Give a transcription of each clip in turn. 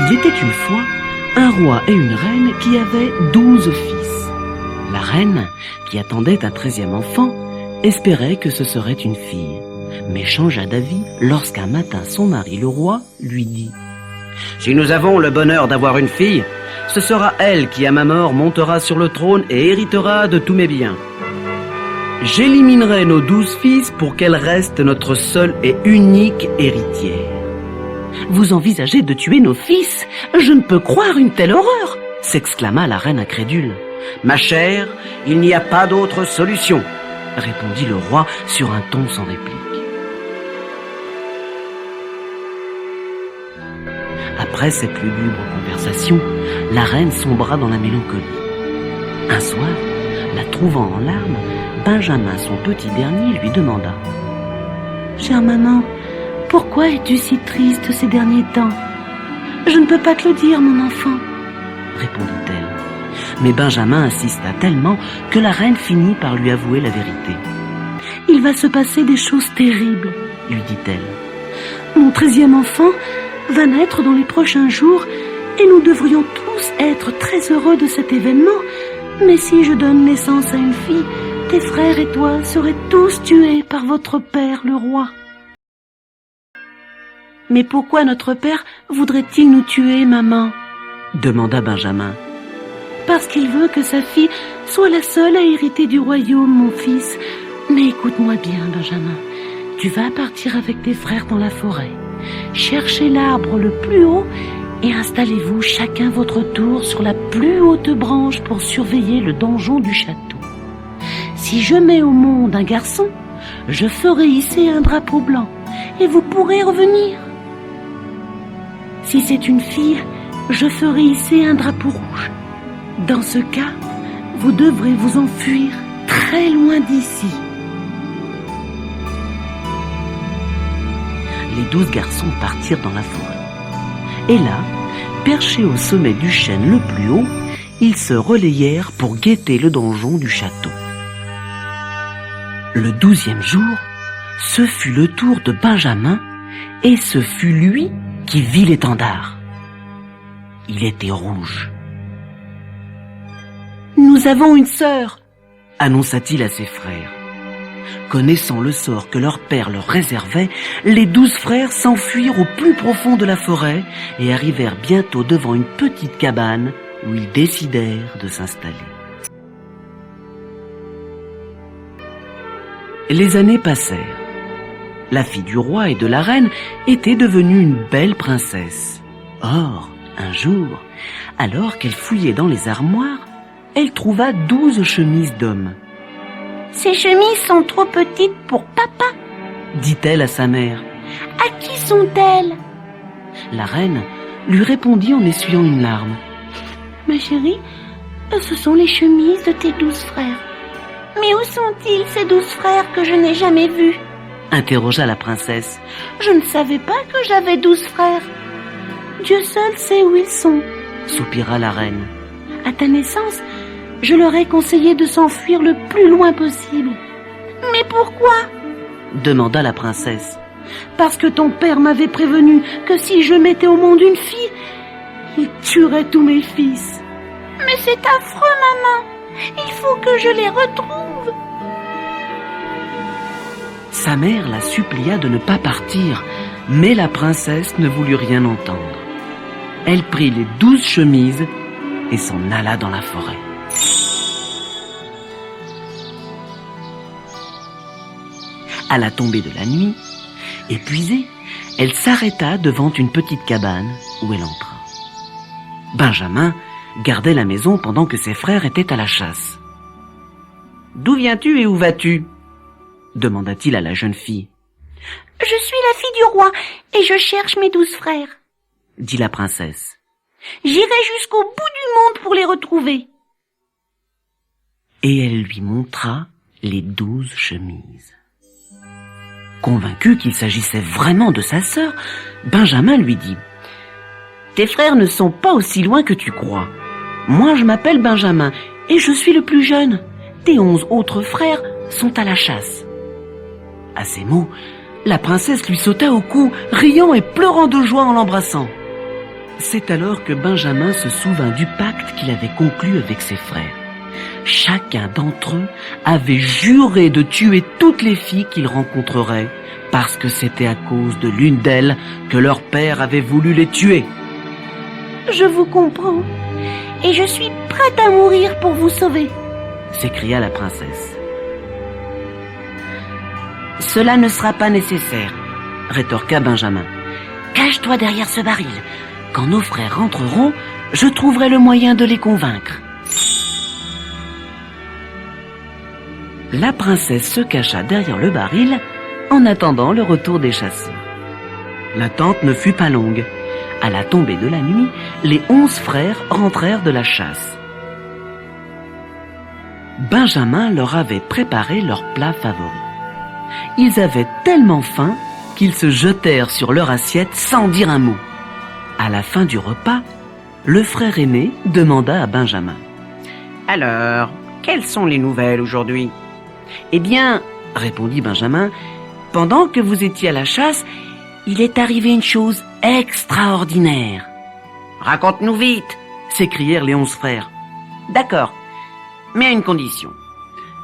Il était une fois un roi et une reine qui avaient 12 fils. La reine, qui attendait un 13e enfant, espérait que ce serait une fille, mais changea d'avis lorsqu'un matin son mari le roi lui dit « Si nous avons le bonheur d'avoir une fille, ce sera elle qui à ma mort montera sur le trône et héritera de tous mes biens. J'éliminerai nos 12 fils pour qu'elle reste notre seule et unique héritière. » « Vous envisagez de tuer nos fils? Je ne peux croire une telle horreur !» s'exclama la reine incrédule. « Ma chère, il n'y a pas d'autre solution !» répondit le roi sur un ton sans réplique. Après cette lugubre conversation, la reine sombra dans la mélancolie. Un soir, la trouvant en larmes, Benjamin, son petit dernier, lui demanda « Chère maman, pourquoi es-tu si triste ces derniers temps? Je ne peux pas te le dire, mon enfant, répondit-elle. Mais Benjamin insista tellement que la reine finit par lui avouer la vérité. Il va se passer des choses terribles, lui dit-elle. Mon 13e enfant va naître dans les prochains jours et nous devrions tous être très heureux de cet événement. Mais si je donne naissance à une fille, tes frères et toi seraient tous tués par votre père, le roi. Mais pourquoi notre père voudrait-il nous tuer, maman? Demanda Benjamin. Parce qu'il veut que sa fille soit la seule à hériter du royaume, mon fils. Mais écoute-moi bien, Benjamin. Tu vas partir avec tes frères dans la forêt. Cherchez l'arbre le plus haut et installez-vous chacun votre tour sur la plus haute branche pour surveiller le donjon du château. Si je mets au monde un garçon, je ferai hisser un drapeau blanc et vous pourrez revenir. Si c'est une fille, je ferai hisser un drapeau rouge. Dans ce cas, vous devrez vous enfuir très loin d'ici. Les 12 garçons partirent dans la forêt. Et là, perchés au sommet du chêne le plus haut, ils se relayèrent pour guetter le donjon du château. Le 12e jour, ce fut le tour de Benjamin, et ce fut lui qui vit l'étendard. Il était rouge. « Nous avons une sœur !» annonça-t-il à ses frères. Connaissant le sort que leur père leur réservait, les 12 frères s'enfuirent au plus profond de la forêt et arrivèrent bientôt devant une petite cabane où ils décidèrent de s'installer. Les années passèrent. La fille du roi et de la reine était devenue une belle princesse. Or, un jour, alors qu'elle fouillait dans les armoires, elle trouva 12 chemises d'hommes. « Ces chemises sont trop petites pour papa, » dit-elle à sa mère. « À qui sont-elles » La reine lui répondit en essuyant une larme. « Ma chérie, ce sont les chemises de tes 12 frères. »« Mais où sont-ils, ces 12 frères que je n'ai jamais vus ?» interrogea la princesse. « Je ne savais pas que j'avais 12 frères. »« Dieu seul sait où ils sont, » soupira la reine. « À ta naissance, je leur ai conseillé de s'enfuir le plus loin possible. »« Mais pourquoi ?» demanda la princesse. « Parce que ton père m'avait prévenu que si je mettais au monde une fille, il tuerait tous mes fils. »« Mais c'est affreux, maman. Il faut que je les retrouve. » Sa mère la supplia de ne pas partir, mais la princesse ne voulut rien entendre. Elle prit les 12 chemises et s'en alla dans la forêt. À la tombée de la nuit, épuisée, elle s'arrêta devant une petite cabane où elle entra. Benjamin gardait la maison pendant que ses frères étaient à la chasse. « D'où viens-tu et où vas-tu » demanda-t-il à la jeune fille. « Je suis la fille du roi et je cherche mes 12 frères, » dit la princesse. « J'irai jusqu'au bout du monde pour les retrouver. » Et elle lui montra les 12 chemises. Convaincu qu'il s'agissait vraiment de sa sœur, Benjamin lui dit « Tes frères ne sont pas aussi loin que tu crois. Moi, je m'appelle Benjamin et je suis le plus jeune. Tes 11 autres frères sont à la chasse. » À ces mots, la princesse lui sauta au cou, riant et pleurant de joie en l'embrassant. C'est alors que Benjamin se souvint du pacte qu'il avait conclu avec ses frères. Chacun d'entre eux avait juré de tuer toutes les filles qu'il rencontrerait, parce que c'était à cause de l'une d'elles que leur père avait voulu les tuer. « Je vous comprends, et je suis prête à mourir pour vous sauver !» s'écria la princesse. « Cela ne sera pas nécessaire, » rétorqua Benjamin. « Cache-toi derrière ce baril. Quand nos frères rentreront, je trouverai le moyen de les convaincre. » La princesse se cacha derrière le baril en attendant le retour des chasseurs. L'attente ne fut pas longue. À la tombée de la nuit, les 11 frères rentrèrent de la chasse. Benjamin leur avait préparé leur plat favori. Ils avaient tellement faim qu'ils se jetèrent sur leur assiette sans dire un mot. À la fin du repas, le frère aîné demanda à Benjamin: « Alors, quelles sont les nouvelles aujourd'hui ?» « Eh bien, répondit Benjamin, pendant que vous étiez à la chasse, il est arrivé une chose extraordinaire. »« Raconte-nous vite !» s'écrièrent les 11 frères. « D'accord, mais à une condition.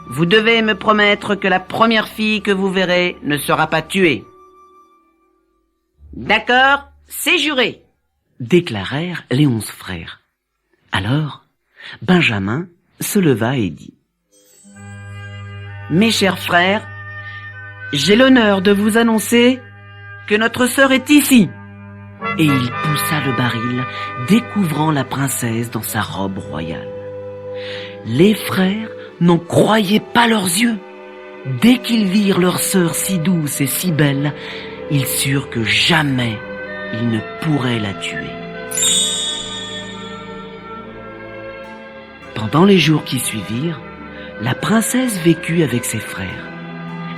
Vous devez me promettre que la première fille que vous verrez ne sera pas tuée. »« D'accord, c'est juré !» déclarèrent les 11 frères. Alors, Benjamin se leva et dit: « Mes chers frères, j'ai l'honneur de vous annoncer que notre sœur est ici. » Et il poussa le baril, découvrant la princesse dans sa robe royale. Les frères n'en croyaient pas leurs yeux. Dès qu'ils virent leur sœur si douce et si belle, ils surent que jamais ils ne pourraient la tuer. Pendant les jours qui suivirent, la princesse vécut avec ses frères.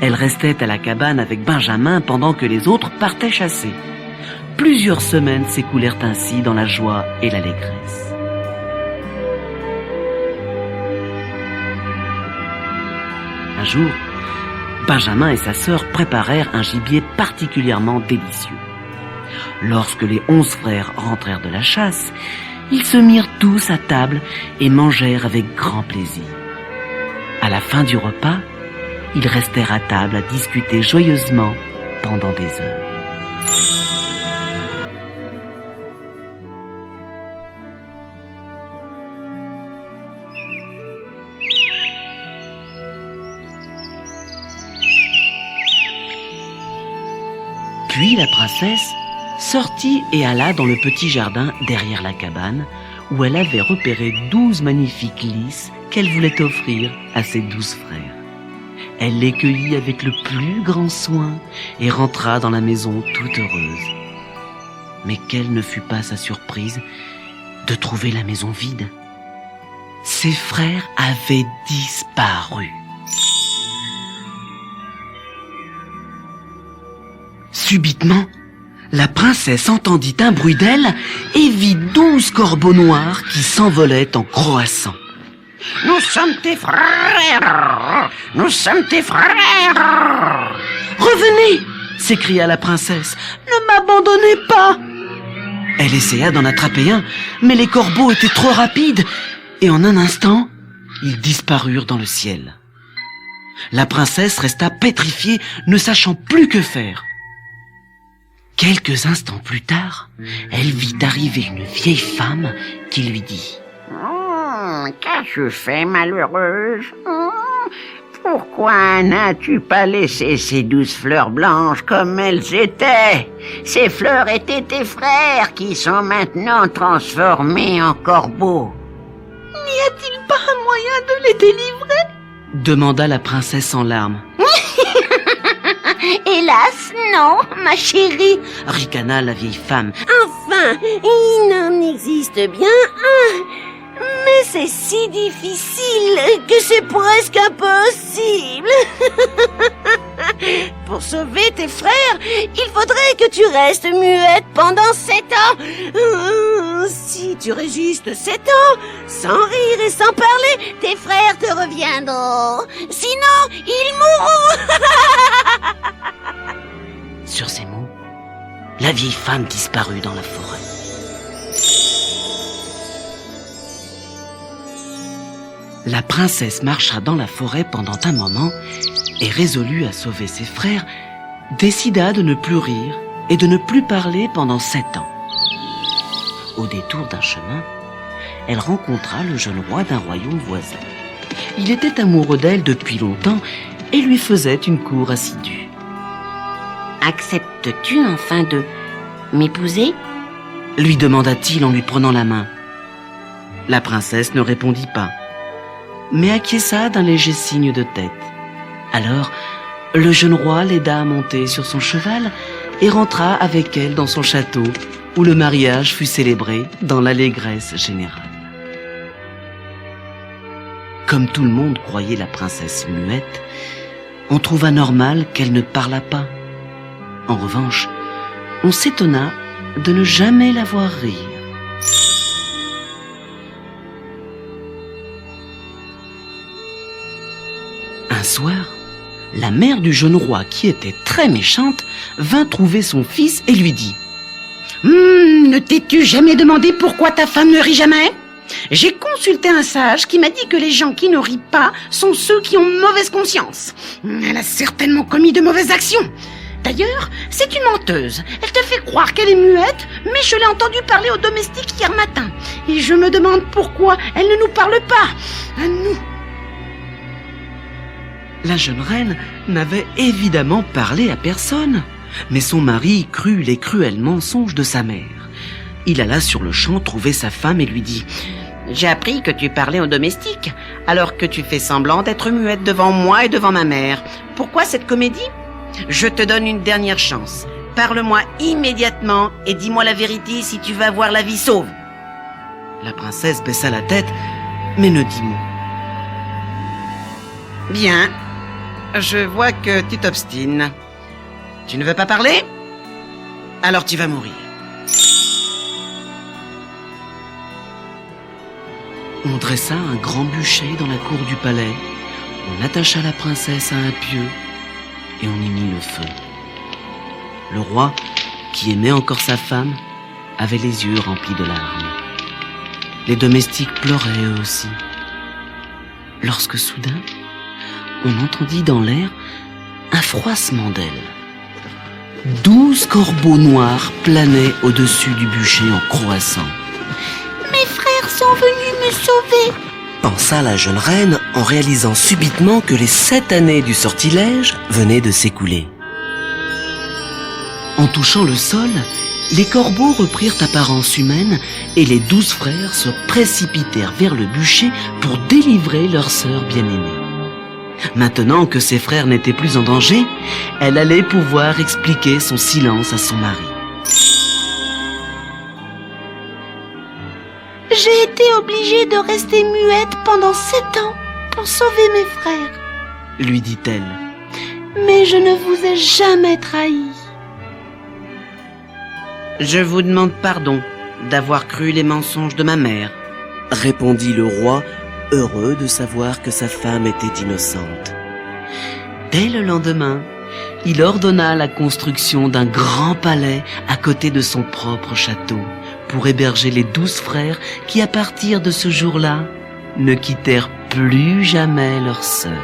Elle restait à la cabane avec Benjamin pendant que les autres partaient chasser. Plusieurs semaines s'écoulèrent ainsi dans la joie et l'allégresse. Un jour, Benjamin et sa sœur préparèrent un gibier particulièrement délicieux. Lorsque les 11 frères rentrèrent de la chasse, ils se mirent tous à table et mangèrent avec grand plaisir. À la fin du repas, ils restèrent à table à discuter joyeusement pendant des heures. Puis la princesse sortit et alla dans le petit jardin derrière la cabane, où elle avait repéré 12 magnifiques lys qu'elle voulait offrir à ses 12 frères. Elle les cueillit avec le plus grand soin et rentra dans la maison toute heureuse. Mais quelle ne fut pas sa surprise de trouver la maison vide. Ses frères avaient disparu. Subitement, la princesse entendit un bruit d'ailes et vit 12 corbeaux noirs qui s'envolaient en croassant. « Nous sommes tes frères! Nous sommes tes frères !»« Revenez !» s'écria la princesse. « Ne m'abandonnez pas !» Elle essaya d'en attraper un, mais les corbeaux étaient trop rapides et en un instant, ils disparurent dans le ciel. La princesse resta pétrifiée, ne sachant plus que faire. Quelques instants plus tard, elle vit arriver une vieille femme qui lui dit: « Qu'as-tu fait, malheureuse? Pourquoi n'as-tu pas laissé ces 12 fleurs blanches comme elles étaient? Ces fleurs étaient tes frères qui sont maintenant transformés en corbeaux. » « N'y a-t-il pas un moyen de les délivrer ?» demanda la princesse en larmes. « Hélas, non, ma chérie !» ricana la vieille femme. « Enfin, il n'en existe bien un, mais c'est si difficile que c'est presque impossible. Pour sauver tes frères, il faudrait que tu restes muette pendant 7 ans. Si tu résistes 7 ans, sans rire et sans parler, tes frères te reviendront. Sinon, ils mourront. » Sur ces mots, la vieille femme disparut dans la forêt. La princesse marcha dans la forêt pendant un moment et, résolue à sauver ses frères, décida de ne plus rire et de ne plus parler pendant 7 ans. Au détour d'un chemin, elle rencontra le jeune roi d'un royaume voisin. Il était amoureux d'elle depuis longtemps et lui faisait une cour assidue. « Acceptes-tu enfin de m'épouser ?» lui demanda-t-il en lui prenant la main. La princesse ne répondit pas, mais acquiesça d'un léger signe de tête. Alors, le jeune roi l'aida à monter sur son cheval et rentra avec elle dans son château, où le mariage fut célébré dans l'allégresse générale. Comme tout le monde croyait la princesse muette, on trouva normal qu'elle ne parlât pas. En revanche, on s'étonna de ne jamais la voir rire. Un soir, la mère du jeune roi, qui était très méchante, vint trouver son fils et lui dit « Ne t'es-tu jamais demandé pourquoi ta femme ne rit jamais ? J'ai consulté un sage qui m'a dit que les gens qui ne rient pas sont ceux qui ont mauvaise conscience. Elle a certainement commis de mauvaises actions. D'ailleurs, c'est une menteuse. Elle te fait croire qu'elle est muette, mais je l'ai entendue parler aux domestiques hier matin. Et je me demande pourquoi elle ne nous parle pas, à nous. » La jeune reine n'avait évidemment parlé à personne, mais son mari crut les cruels mensonges de sa mère. Il alla sur le champ trouver sa femme et lui dit « J'ai appris que tu parlais aux domestiques, alors que tu fais semblant d'être muette devant moi et devant ma mère. Pourquoi cette comédie ? Je te donne une dernière chance. Parle-moi immédiatement et dis-moi la vérité si tu veux avoir la vie sauve. » La princesse baissa la tête, mais ne dit mot. « Bien, je vois que tu t'obstines. Tu ne veux pas parler ? Alors tu vas mourir. » On dressa un grand bûcher dans la cour du palais, on attacha la princesse à un pieu et on y mit le feu. Le roi, qui aimait encore sa femme, avait les yeux remplis de larmes. Les domestiques pleuraient eux aussi. Lorsque soudain, on entendit dans l'air un froissement d'ailes. 12 corbeaux noirs planaient au-dessus du bûcher en croassant. « Mes frères sont venus me sauver !» pensa la jeune reine en réalisant subitement que les 7 années du sortilège venaient de s'écouler. En touchant le sol, les corbeaux reprirent apparence humaine et les 12 frères se précipitèrent vers le bûcher pour délivrer leur sœur bien-aimée. Maintenant que ses frères n'étaient plus en danger, elle allait pouvoir expliquer son silence à son mari. J'ai été obligée de rester muette pendant 7 ans pour sauver mes frères, lui dit-elle. Mais je ne vous ai jamais trahi. Je vous demande pardon d'avoir cru les mensonges de ma mère, répondit le roi, heureux de savoir que sa femme était innocente. Dès le lendemain, il ordonna la construction d'un grand palais à côté de son propre château pour héberger les 12 frères qui, à partir de ce jour-là, ne quittèrent plus jamais leur sœur.